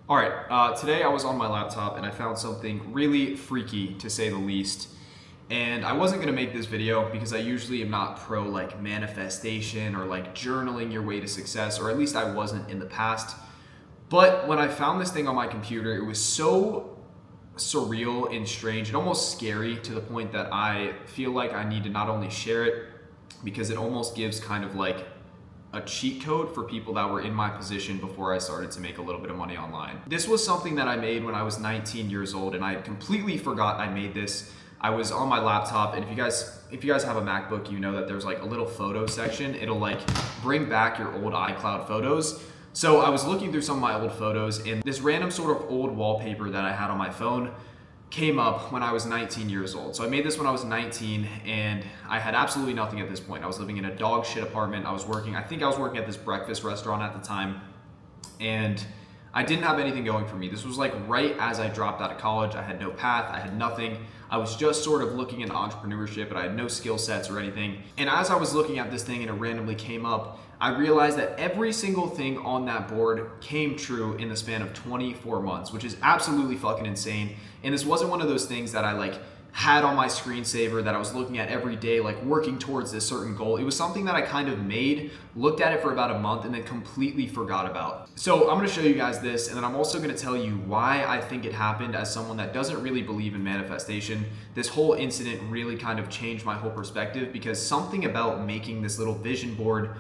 All right, today I was on my laptop and I found something really freaky, to say the least. And I wasn't gonna make this video because I usually am not pro like manifestation or like journaling your way to success, or at least I wasn't in the past. But when I found this thing on my computer, it was so surreal and strange and almost scary, to the point that I feel like I need to not only share it, because it almost gives kind of like a cheat code for people that were in my position before I started to make a little bit of money online. This was something that I made when I was 19 years old, and I completely forgot I made this. I was on my laptop, and if you guys have a MacBook, you know that there's like a little photo section. It'll like bring back your old iCloud photos. So I was looking through some of my old photos, and this random sort of old wallpaper that I had on my phone came up when I was 19 years old. So I made this when I was 19, and I had absolutely nothing at this point. I was living in a dog shit apartment. I think I was working at this breakfast restaurant at the time, and I didn't have anything going for me. This was like right as I dropped out of college. I had no path, I had nothing. I was just sort of looking into entrepreneurship, but I had no skill sets or anything. And as I was looking at this thing and it randomly came up, I realized that every single thing on that board came true in the span of 24 months, which is absolutely fucking insane. And this wasn't one of those things that I like had on my screensaver that I was looking at every day, like working towards this certain goal. It was something that I kind of made, looked at it for about a month, and then completely forgot about. So I'm gonna show you guys this, and then I'm also gonna tell you why I think it happened. As someone that doesn't really believe in manifestation, this whole incident really kind of changed my whole perspective, because something about making this little vision board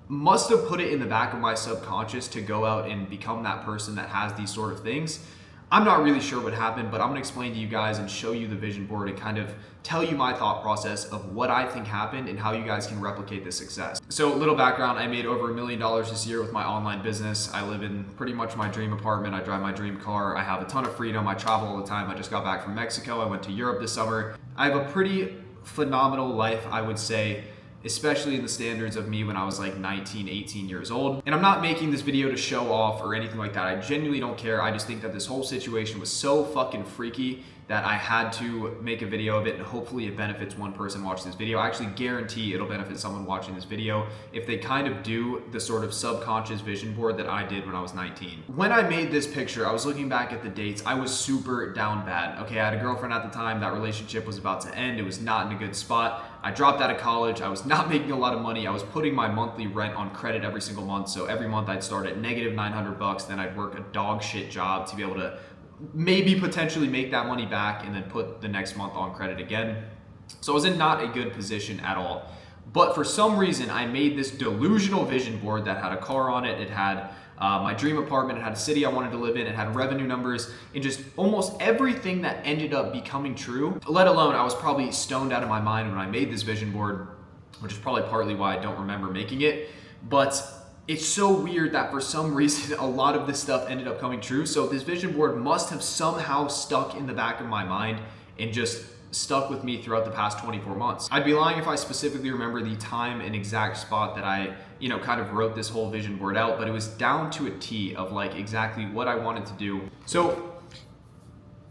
must have put it in the back of my subconscious to go out and become that person that has these sort of things. I'm not really sure what happened, but I'm gonna explain to you guys and show you the vision board and kind of tell you my thought process of what I think happened and how you guys can replicate this success. So little background, I made over $1 million this year with my online business. I live in pretty much my dream apartment. I drive my dream car. I have a ton of freedom. I travel all the time. I just got back from Mexico. I went to Europe this summer. I have a pretty phenomenal life, I would say, especially in the standards of me when I was like 19, 18 years old. And I'm not making this video to show off or anything like that. I genuinely don't care. I just think that this whole situation was so fucking freaky that I had to make a video of it, and hopefully it benefits one person watching this video. I actually guarantee it'll benefit someone watching this video if they kind of do the sort of subconscious vision board that I did when I was 19. When I made this picture, I was looking back at the dates. I was super down bad. Okay, I had a girlfriend at the time. That relationship was about to end. It was not in a good spot. I dropped out of college. I was not making a lot of money. I was putting my monthly rent on credit every single month. So every month I'd start at negative $900, then I'd work a dog shit job to be able to maybe potentially make that money back and then put the next month on credit again. So I was in not a good position at all. But for some reason, I made this delusional vision board that had a car on it. It had my dream apartment. It had a city I wanted to live in. It had revenue numbers, and just almost everything that ended up becoming true. Let alone, I was probably stoned out of my mind when I made this vision board, which is probably partly why I don't remember making it. But it's so weird that for some reason, a lot of this stuff ended up coming true. So this vision board must have somehow stuck in the back of my mind and just stuck with me throughout the past 24 months. I'd be lying if I specifically remember the time and exact spot that I, kind of wrote this whole vision board out, but it was down to a T of like exactly what I wanted to do. So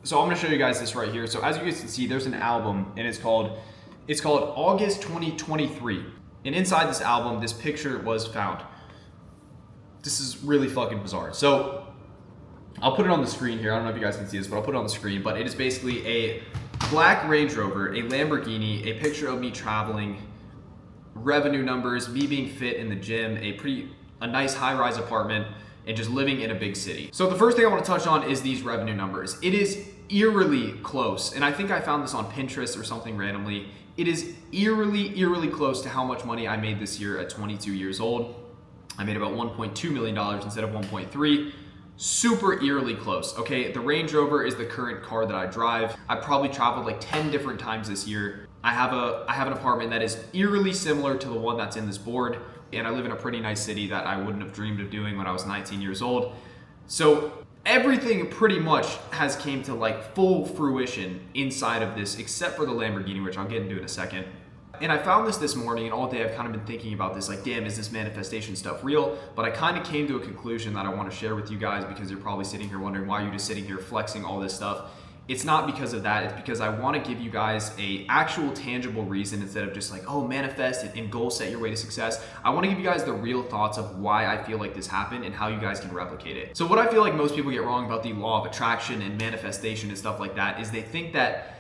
I'm gonna show you guys this right here. So as you guys can see, there's an album, and it's called August 2023. And inside this album, this picture was found. This is really fucking bizarre. So I'll put it on the screen here. I don't know if you guys can see this, but I'll put it on the screen. But it is basically a black Range Rover, a Lamborghini, a picture of me traveling, revenue numbers, me being fit in the gym, a nice high-rise apartment, and just living in a big city. So the first thing I want to touch on is these revenue numbers. It is eerily close, and I think I found this on Pinterest or something randomly. It is eerily close to how much money I made this year at 22 years old. I made about $1.2 million instead of 1.3. Super eerily close. Okay, the Range Rover is the current car that I drive. I probably traveled like 10 different times this year. I have an apartment that is eerily similar to the one that's in this board, and I live in a pretty nice city that I wouldn't have dreamed of doing when I was 19 years old. So everything pretty much has came to like full fruition inside of this, except for the Lamborghini, which I'll get into in a second. And I found this morning, and all day I've kind of been thinking about this, like, damn, is this manifestation stuff real? But I kind of came to a conclusion that I want to share with you guys, because you're probably sitting here wondering why you're just sitting here flexing all this stuff. it's not because of that. It's because I want to give you guys a actual tangible reason instead of just like, oh, manifest and goal set your way to success. I want to give you guys the real thoughts of why I feel like this happened and how you guys can replicate it. So what I feel like most people get wrong about the law of attraction and manifestation and stuff like that is they think that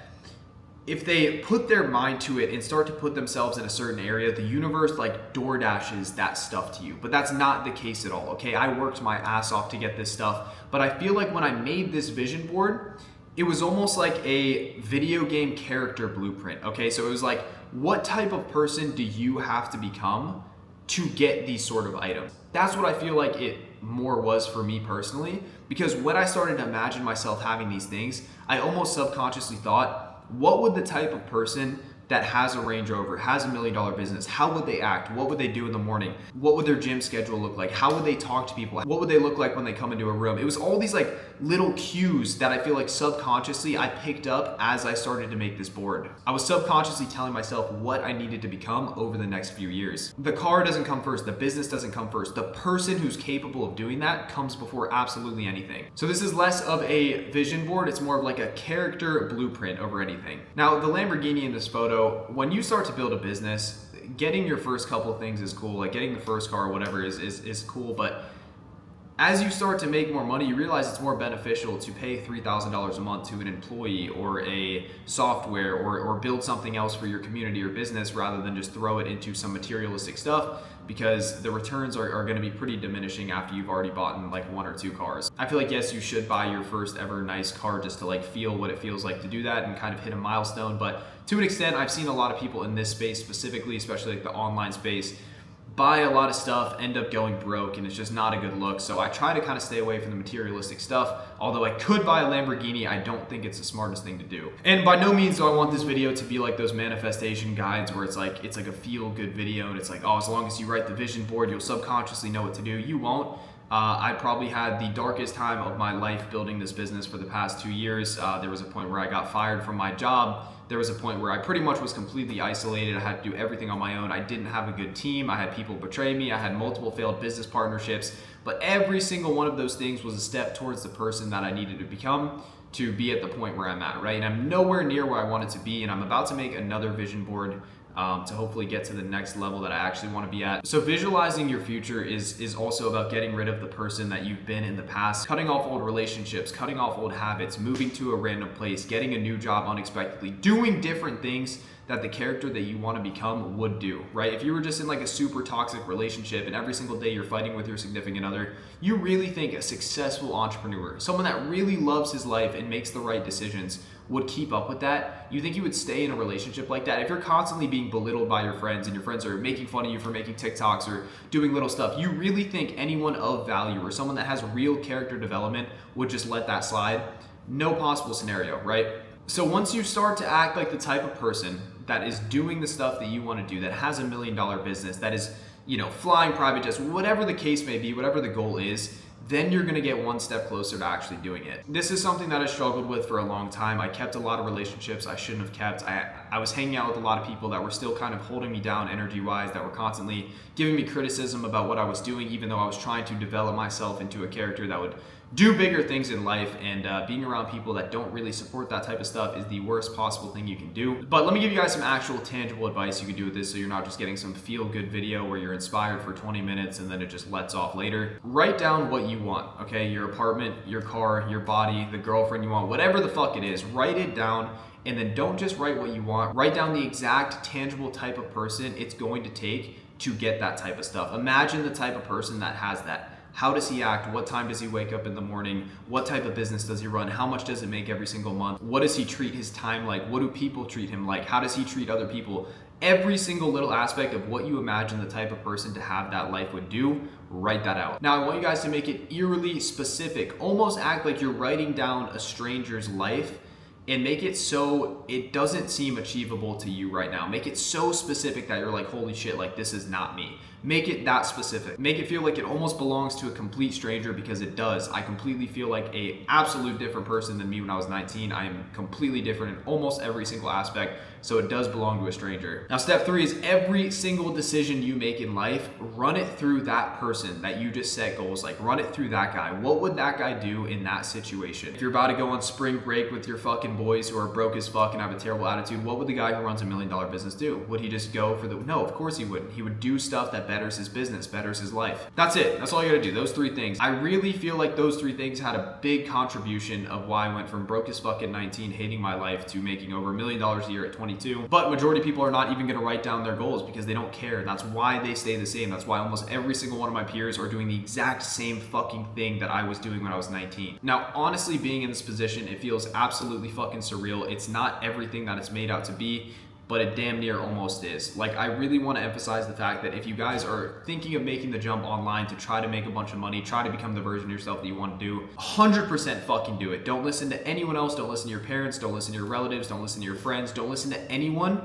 if they put their mind to it and start to put themselves in a certain area, the universe like door dashes that stuff to you. But that's not the case at all, okay? I worked my ass off to get this stuff, but I feel like when I made this vision board, it was almost like a video game character blueprint, okay? So it was like, what type of person do you have to become to get these sort of items? That's what I feel like it more was for me personally, because when I started to imagine myself having these things, I almost subconsciously thought, what would the type of person that has a Range Rover, has $1 million business, how would they act? What would they do in the morning? What would their gym schedule look like? How would they talk to people? What would they look like when they come into a room? It was all these like little cues that I feel like subconsciously I picked up as I started to make this board. I was subconsciously telling myself what I needed to become over the next few years. The car doesn't come first, the business doesn't come first. The person who's capable of doing that comes before absolutely anything. So this is less of a vision board, it's more of like a character blueprint over anything. Now the Lamborghini in this photo, when you start to build a business, getting your first couple of things is cool, like getting the first car or whatever is cool, but as you start to make more money, you realize it's more beneficial to pay $3,000 a month to an employee or a software or build something else for your community or business rather than just throw it into some materialistic stuff, because the returns are going to be pretty diminishing after you've already bought in like 1 or 2 cars. I feel like, yes, you should buy your first ever nice car just to like feel what it feels like to do that and kind of hit a milestone. But to an extent, I've seen a lot of people in this space specifically, especially like the online space, buy a lot of stuff, end up going broke, and it's just not a good look. So I try to kind of stay away from the materialistic stuff. Although I could buy a Lamborghini, I don't think it's the smartest thing to do. And by no means do I want this video to be like those manifestation guides where it's like a feel-good video and it's like, oh, as long as you write the vision board, you'll subconsciously know what to do. You won't. I probably had the darkest time of my life building this business for the past 2 years. There was a point where I got fired from my job. There was a point where I pretty much was completely isolated. I had to do everything on my own. I didn't have a good team. I had people betray me. I had multiple failed business partnerships. But every single one of those things was a step towards the person that I needed to become to be at the point where I'm at, right? And I'm nowhere near where I wanted to be. And I'm about to make another vision board to hopefully get to the next level that I actually want to be at. So visualizing your future is also about getting rid of the person that you've been in the past, cutting off old relationships, cutting off old habits, moving to a random place, getting a new job unexpectedly, doing different things that the character that you want to become would do, right? If you were just in like a super toxic relationship and every single day you're fighting with your significant other, you really think a successful entrepreneur, someone that really loves his life and makes the right decisions, would keep up with that? You think you would stay in a relationship like that? If you're constantly being belittled by your friends and your friends are making fun of you for making TikToks or doing little stuff, you really think anyone of value or someone that has real character development would just let that slide? No possible scenario, right? So once you start to act like the type of person that is doing the stuff that you want to do, that has $1 million business, that is, flying private jets, whatever the case may be, whatever the goal is, then you're gonna get one step closer to actually doing it. This is something that I struggled with for a long time. I kept a lot of relationships I shouldn't have kept. I was hanging out with a lot of people that were still kind of holding me down energy-wise, that were constantly giving me criticism about what I was doing, even though I was trying to develop myself into a character that would do bigger things in life, and being around people that don't really support that type of stuff is the worst possible thing you can do. But let me give you guys some actual tangible advice you can do with this so you're not just getting some feel-good video where you're inspired for 20 minutes and then it just lets off later. Write down what you want, okay? Your apartment, your car, your body, the girlfriend you want, whatever the fuck it is, write it down. And then don't just write what you want, write down the exact tangible type of person it's going to take to get that type of stuff. Imagine the type of person that has that. How does he act? What time does he wake up in the morning? What type of business does he run? How much does it make every single month? What does he treat his time like? What do people treat him like? How does he treat other people? Every single little aspect of what you imagine the type of person to have that life would do, write that out. Now I want you guys to make it eerily specific. Almost act like you're writing down a stranger's life and make it so it doesn't seem achievable to you right now. Make it so specific that you're like, holy shit, like this is not me. Make it that specific. Make it feel like it almost belongs to a complete stranger, because it does. I completely feel like a absolute different person than me when I was 19. I am completely different in almost every single aspect, so it does belong to a stranger. Now, step 3 is every single decision you make in life, run it through that person that you just set goals like. Run it through that guy. What would that guy do in that situation? If you're about to go on spring break with your fucking boys who are broke as fuck and have a terrible attitude, what would the guy who runs $1 million business do? Would he just go for the... No, of course he wouldn't. He would do stuff that betters his business, betters his life. That's it. That's all you gotta do. Those 3 things. I really feel like those 3 things had a big contribution of why I went from broke as fuck at 19, hating my life, to making over $1 million a year at 22. But majority of people are not even gonna write down their goals because they don't care. That's why they stay the same. That's why almost every single one of my peers are doing the exact same fucking thing that I was doing when I was 19. Now, honestly, being in this position, it feels absolutely fucking surreal. It's not everything that it's made out to be, but it damn near almost is. Like, I really want to emphasize the fact that if you guys are thinking of making the jump online to try to make a bunch of money, try to become the version of yourself that you want to do, 100% fucking do it. Don't listen to anyone else. Don't listen to your parents. Don't listen to your relatives. Don't listen to your friends. Don't listen to anyone.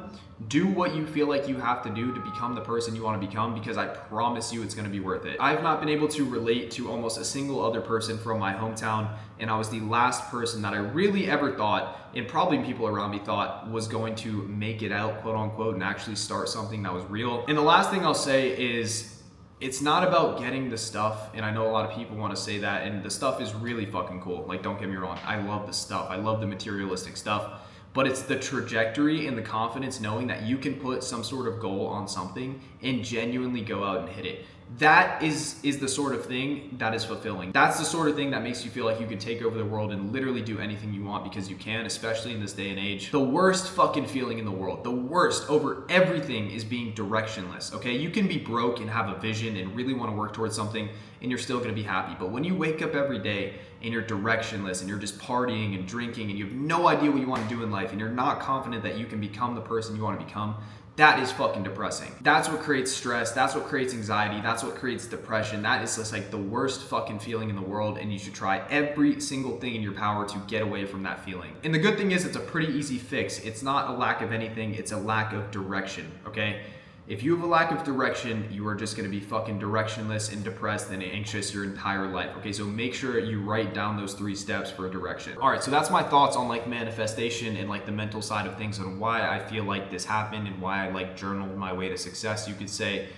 Do what you feel like you have to do to become the person you want to become, because I promise you it's going to be worth it. I've not been able to relate to almost a single other person from my hometown, and I was the last person that I really ever thought, and probably people around me thought, was going to make it out, quote unquote, and actually start something that was real. And the last thing I'll say is, it's not about getting the stuff, and I know a lot of people want to say that, and the stuff is really fucking cool. Like, don't get me wrong, I love the stuff. I love the materialistic stuff. But it's the trajectory and the confidence knowing that you can put some sort of goal on something and genuinely go out and hit it. That is the sort of thing that is fulfilling. That's the sort of thing that makes you feel like you can take over the world and literally do anything you want, because you can, especially in this day and age. The worst fucking feeling in the world, the worst over everything, is being directionless, okay? You can be broke and have a vision and really want to work towards something, and you're still gonna be happy. But when you wake up every day and you're directionless and you're just partying and drinking and you have no idea what you want to do in life and you're not confident that you can become the person you want to become, that is fucking depressing. That's what creates stress. That's what creates anxiety. That's what creates depression. That is just like the worst fucking feeling in the world, and you should try every single thing in your power to get away from that feeling. And the good thing is, it's a pretty easy fix. It's not a lack of anything. It's a lack of direction, okay? If you have a lack of direction, you are just gonna be fucking directionless and depressed and anxious your entire life, okay? So make sure you write down those 3 steps for a direction. All right, so that's my thoughts on like manifestation and like the mental side of things and why I feel like this happened and why I like journaled my way to success, you could say.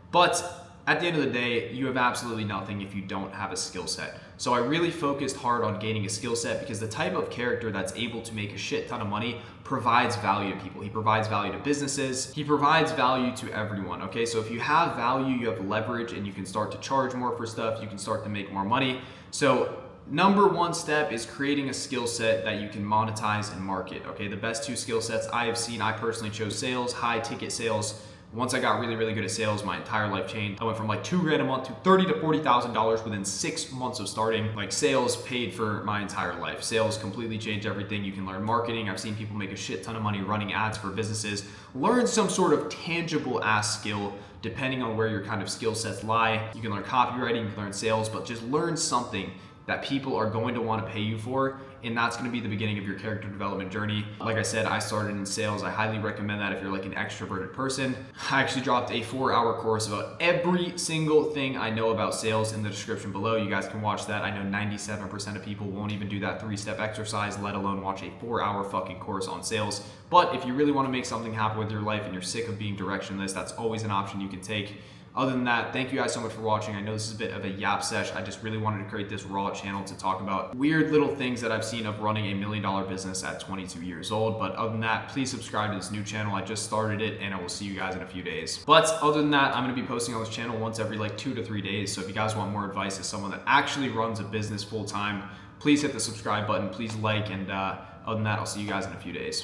But at the end of the day, you have absolutely nothing if you don't have a skill set. So I really focused hard on gaining a skill set, because the type of character that's able to make a shit ton of money provides value to people. He provides value to businesses. He provides value to everyone, okay? So if you have value, you have leverage, and you can start to charge more for stuff. You can start to make more money. So number 1 step is creating a skill set that you can monetize and market, okay? The best 2 skill sets I have seen, I personally chose sales, high ticket sales. Once I got really, really good at sales, my entire life changed. I went from like $2,000 a month to $30,000 to $40,000 within 6 months of starting. Like, sales paid for my entire life. Sales completely changed everything. You can learn marketing. I've seen people make a shit ton of money running ads for businesses. Learn some sort of tangible ass skill depending on where your kind of skill sets lie. You can learn copywriting, you can learn sales, but just learn something that people are going to want to pay you for, and that's going to be the beginning of your character development journey. Like I said, I started in sales. I highly recommend that if you're like an extroverted person. I actually dropped a 4-hour course about every single thing I know about sales in the description below. You guys can watch that. I know 97% of people won't even do that 3-step exercise, let alone watch a 4-hour fucking course on sales. But if you really want to make something happen with your life and you're sick of being directionless, that's always an option you can take. Other than that, thank you guys so much for watching. I know this is a bit of a yap sesh. I just really wanted to create this raw channel to talk about weird little things that I've seen of running a $1 million business at 22 years old. But other than that, please subscribe to this new channel. I just started it, and I will see you guys in a few days. But other than that, I'm gonna be posting on this channel once every like 2 to 3 days. So if you guys want more advice as someone that actually runs a business full time, please hit the subscribe button, please like, and other than that, I'll see you guys in a few days.